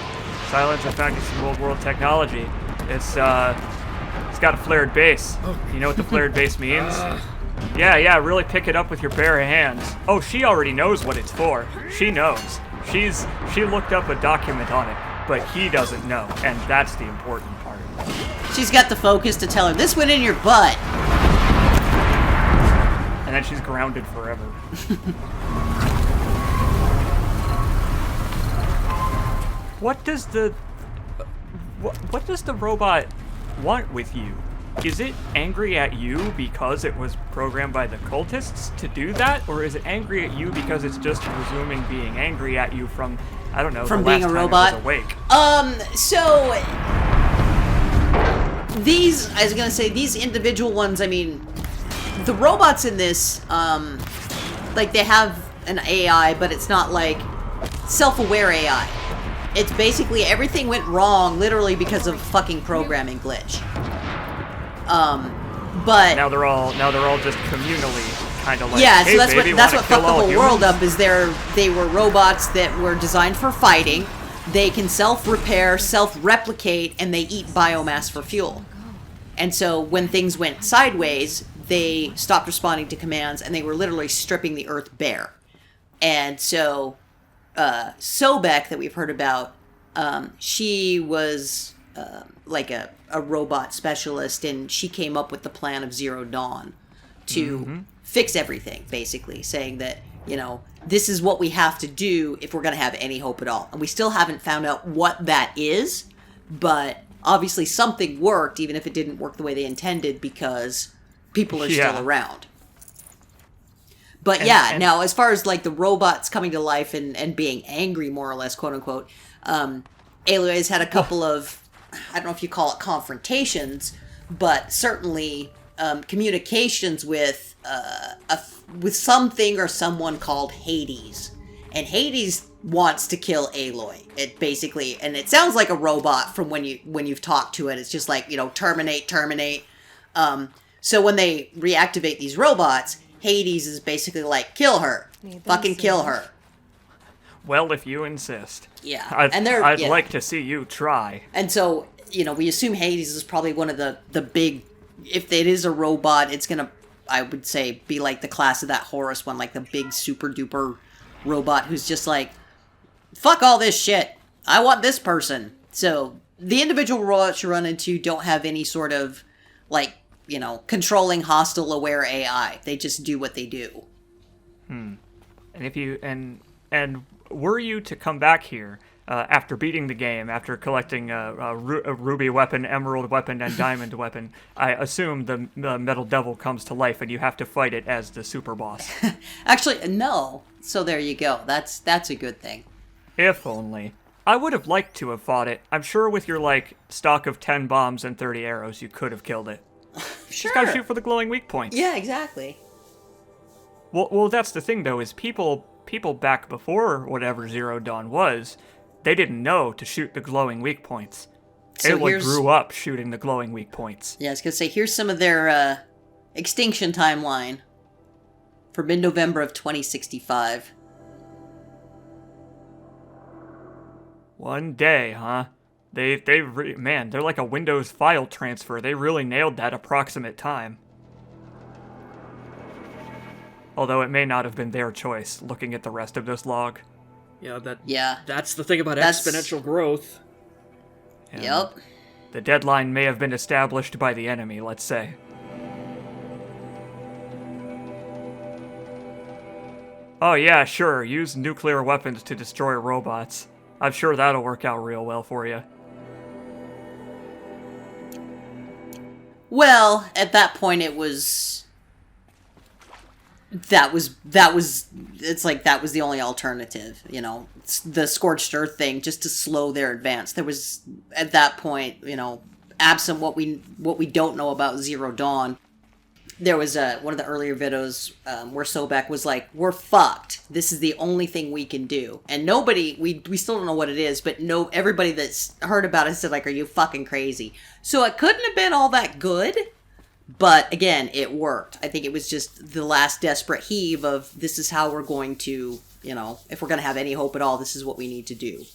Silence, I found you some old world technology. It's got a flared base. You know what the flared base means? Yeah, really pick it up with your bare hands. Oh, she already knows what it's for. She knows. She looked up a document on it, but he doesn't know, and that's the important part. She's got the focus to tell her, this went in your butt. And then she's grounded forever. What does the robot want with you? Is it angry at you because it was programmed by the cultists to do that, or is it angry at you because it's just resuming being angry at you from, I don't know, From the being last a time robot? it was awake? So these, I was gonna say, these individual ones, I mean, the robots in this, like they have an AI, but it's not like self-aware AI. It's basically everything went wrong literally because of fucking programming glitch. But Now they're all just communally kind of like, Yeah, hey, so that's baby, what wanna fucked the kill all whole world humans? up. Is they were robots that were designed for fighting. They can self-repair, self-replicate, and they eat biomass for fuel. And so when things went sideways, they stopped responding to commands, and they were literally stripping the Earth bare. And so Sobek, that we've heard about, she was like a robot specialist, and she came up with the plan of Zero Dawn to fix everything, basically, saying that, you know, this is what we have to do if we're going to have any hope at all. And we still haven't found out what that is, but obviously something worked, even if it didn't work the way they intended, because people are still around. But now, as far as, like, the robots coming to life and being angry, more or less, quote-unquote, Aloy's had a couple of, I don't know if you call it confrontations, but certainly communications with something or someone called Hades. And Hades wants to kill Aloy. It basically, and it sounds like a robot from when you've talked to it. It's just like, you know, terminate. So when they reactivate these robots, Hades is basically like, kill her. Fucking kill her. Well, if you insist. Yeah. I'd like to see you try. And so, you know, we assume Hades is probably one of the big, if it is a robot, it's gonna, I would say, be like the class of that Horus one, like the big super duper robot who's just like, fuck all this shit. I want this person. So the individual robots you run into don't have any sort of, like, you know, controlling, hostile, aware AI. They just do what they do. And if you and were you to come back here after beating the game, after collecting a ruby weapon, emerald weapon, and diamond weapon, I assume the Metal Devil comes to life and you have to fight it as the super boss. Actually, no. So there you go. That's a good thing. If only. I would have liked to have fought it. I'm sure with your, like, stock of 10 bombs and 30 arrows, you could have killed it. Sure. Just gotta shoot for the glowing weak points. Yeah, exactly. Well, that's the thing, though, is people back before whatever Zero Dawn was, they didn't know to shoot the glowing weak points. So Aloy grew up shooting the glowing weak points. Yeah, I was gonna say, here's some of their extinction timeline for mid-November of 2065. One day, huh? Man, they're like a Windows file transfer. They really nailed that approximate time. Although it may not have been their choice, looking at the rest of this log. That's the thing about exponential growth. And Yep. The deadline may have been established by the enemy, let's say. Oh yeah, sure, use nuclear weapons to destroy robots. I'm sure that'll work out real well for you. Well, at that point it was... That was it's like that was the only alternative, you know, the scorched earth thing, just to slow their advance. There was, at that point, you know, absent what we don't know about Zero Dawn, there was one of the earlier videos where Sobek was like, we're fucked. This is the only thing we can do. And nobody, we still don't know what it is, but everybody that's heard about it said, like, are you fucking crazy? So it couldn't have been all that good. But again, it worked. I think it was just the last desperate heave of, this is how we're going to, you know, if we're going to have any hope at all, this is what we need to do.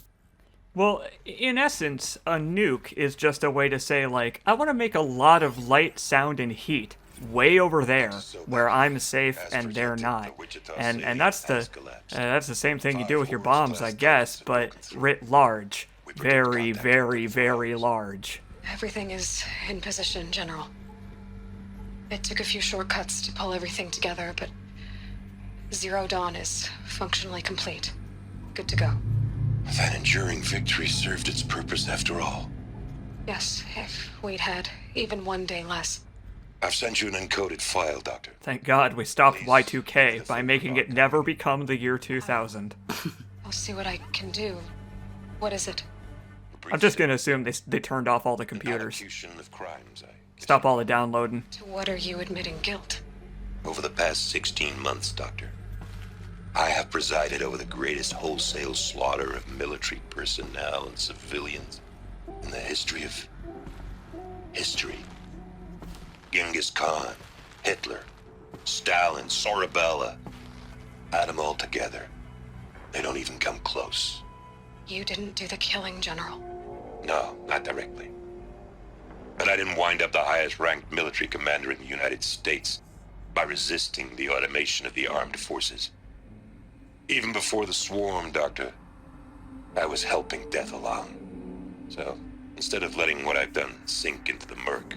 Well, in essence, a nuke is just a way to say, like, I want to make a lot of light, sound, and heat way over there where I'm safe and they're not. And that's the same thing you do with your bombs, I guess, but writ large. Very, very, very large. Everything is in position, General. It took a few shortcuts to pull everything together, but Zero Dawn is functionally complete. Good to go. That enduring victory served its purpose after all. Yes, if we'd had even one day less. I've sent you an encoded file, Doctor. Thank God we stopped Y2K by making it never become the year 2000. I'll see what I can do. What is it? I'm just gonna assume they turned off all the computers. Of crimes, Stop all the downloading. To what are you admitting guilt? Over the past 16 months, Doctor, I have presided over the greatest wholesale slaughter of military personnel and civilians in the history of history. Genghis Khan, Hitler, Stalin, Sorabella. Add them all together. They don't even come close. You didn't do the killing, General. No, not directly. But I didn't wind up the highest-ranked military commander in the United States by resisting the automation of the armed forces. Even before the swarm, Doctor, I was helping death along. So, instead of letting what I've done sink into the murk,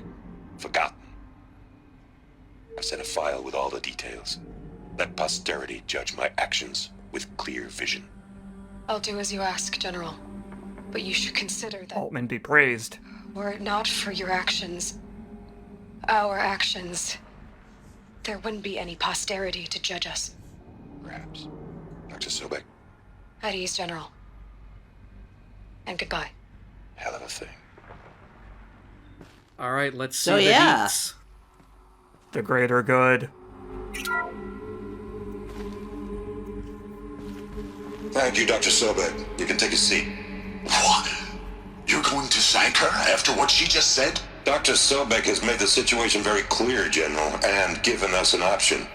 forgotten, I sent a file with all the details. Let posterity judge my actions with clear vision. I'll do as you ask, General. But you should consider that Altman be praised. were it not for your actions, our actions, there wouldn't be any posterity to judge us. Perhaps. Dr. Sobek, At ease, General. And goodbye. hell of a thing. All right, let's see So, the yeah. deets. The greater good. Thank you, Dr. Sobek. You can take a seat. What? You're going to thank her after what she just said? Dr. Sobek has made the situation very clear, General, and given us an option.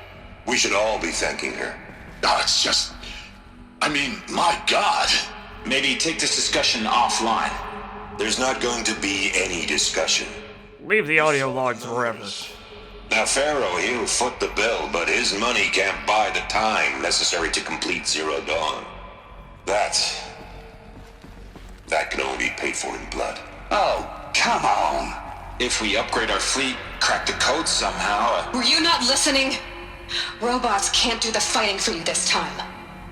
We should all be thanking her. No, it's just... I mean, my God. Maybe take this discussion offline. There's not going to be any discussion. Leave the audio logs wherever. Now, Pharaoh, he'll foot the bill, but his money can't buy the time necessary to complete Zero Dawn. That can only be paid for in blood. Oh, come on. If we upgrade our fleet, crack the code somehow... Were you not listening? Robots can't do the fighting for you this time.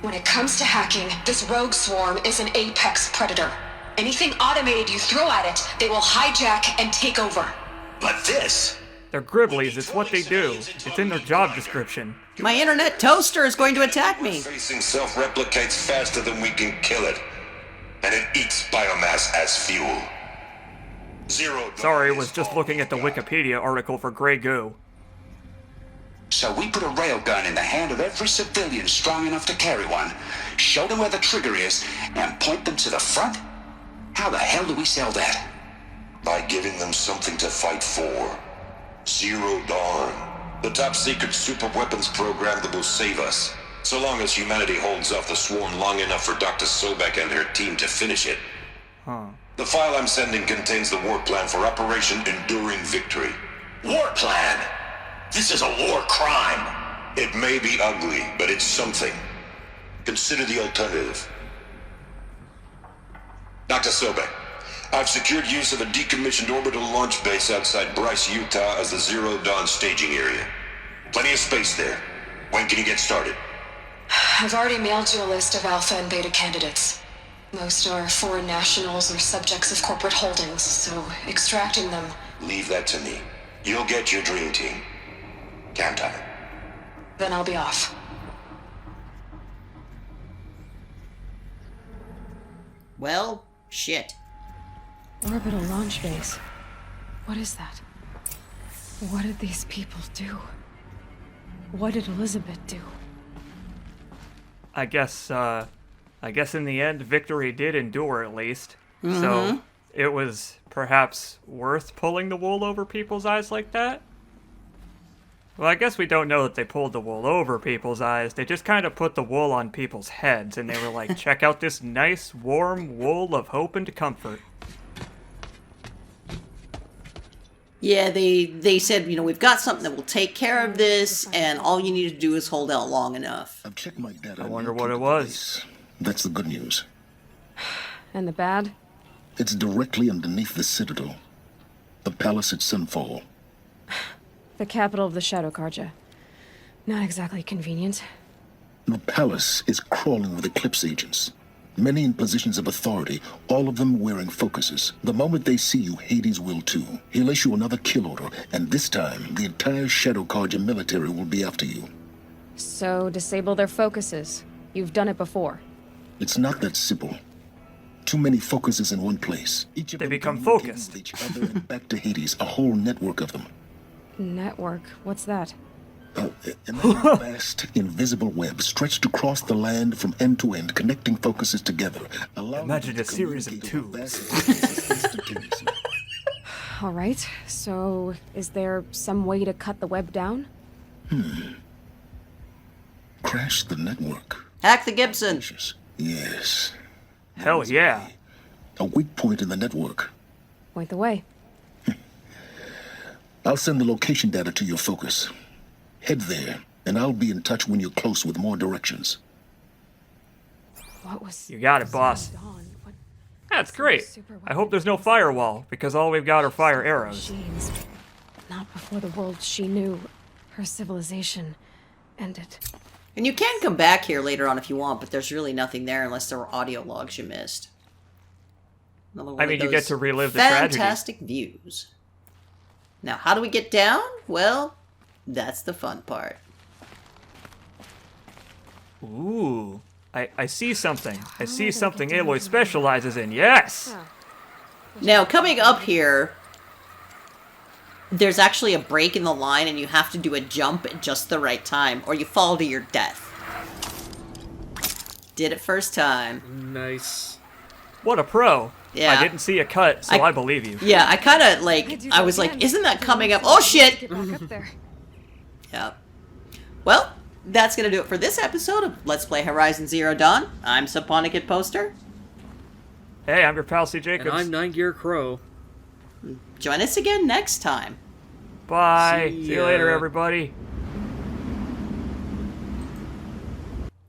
When it comes to hacking, this rogue swarm is an apex predator. Anything automated you throw at it, they will hijack and take over. But this... They're Gribblies, it's what they do. It's in their job description. My internet toaster is going to attack me. Facing self-replicates faster than we can kill it. And it eats biomass as fuel. Zero Dawn Sorry, is was just all looking at the we've got. Wikipedia article for Grey Goo. So we put a railgun in the hand of every civilian strong enough to carry one, show them where the trigger is, and point them to the front? How the hell do we sell that? By giving them something to fight for. Zero Dawn. The top secret super weapons program that will save us. So long as humanity holds off the swarm long enough for Dr. Sobek and her team to finish it. The file I'm sending contains the war plan for Operation Enduring Victory. War plan? This is a war crime. It may be ugly, but it's something. Consider the alternative. Dr. Sobek, I've secured use of a decommissioned orbital launch base outside Bryce, Utah as the Zero Dawn staging area. Plenty of space there. When can you get started? I've already mailed you a list of alpha and beta candidates. Most are foreign nationals or subjects of corporate holdings, so extracting them... Leave that to me. You'll get your dream team. Count on it. Then I'll be off. Well, shit. Orbital launch base. What is that? What did these people do? What did Elizabeth do? I guess in the end, victory did endure at least. So it was perhaps worth pulling the wool over people's eyes like that? Well, I guess we don't know that they pulled the wool over people's eyes. They just kind of put the wool on people's heads, and they were like, check out this nice, warm wool of hope and comfort. Yeah, they said, we've got something that will take care of this, and all you need to do is hold out long enough. I've checked my data. I wonder what it was. That's the good news. And the bad? It's directly underneath the Citadel. The palace at Sunfall. The capital of the Shadow Carja. Not exactly convenient. The palace is crawling with Eclipse agents. Many in positions of authority, all of them wearing focuses. The moment they see you, Hades will too. He'll issue another kill order, and this time, the entire Shadow Carja military will be after you. So, disable their focuses. You've done it before. It's not that simple. Too many focuses in one place. Each of They them become communicating focused. with each other and back to Hades, a whole network of them. Network? What's that? Another vast, invisible web stretched across the land from end to end, connecting focuses together. Imagine a series of tubes. Alright, so is there some way to cut the web down? Crash the network. Hack the Gibson. Yes. Hell yeah. A weak point in the network. Point the way. I'll send the location data to your focus. Head there, and I'll be in touch when you're close with more directions. What was... You got it, boss. Dawn? What... That's great. I hope there's no firewall, because all we've got are fire arrows. Machines. Not before the world she knew, her civilization, ended. And you can come back here later on if you want, but there's really nothing there unless there were audio logs you missed. Another one I of mean, you get those to relive the tragedy. fantastic views. Now, how do we get down? Well, that's the fun part. Ooh. I see something. I see something Aloy specializes in. Yes! Now, coming up here, there's actually a break in the line, and you have to do a jump at just the right time, or you fall to your death. Did it first time. Nice. What a pro. Yeah. I didn't see a cut, so I believe you. Yeah, I kind of, I was like, isn't that coming up? Oh, shit! Get back up there. Yep. Well, that's going to do it for this episode of Let's Play Horizon Zero Dawn. I'm Subponicate Poster. Hey, I'm your pal C. Jacobs. And I'm 9 Gear Crow. Join us again next time. Bye. See See you later, ya. everybody.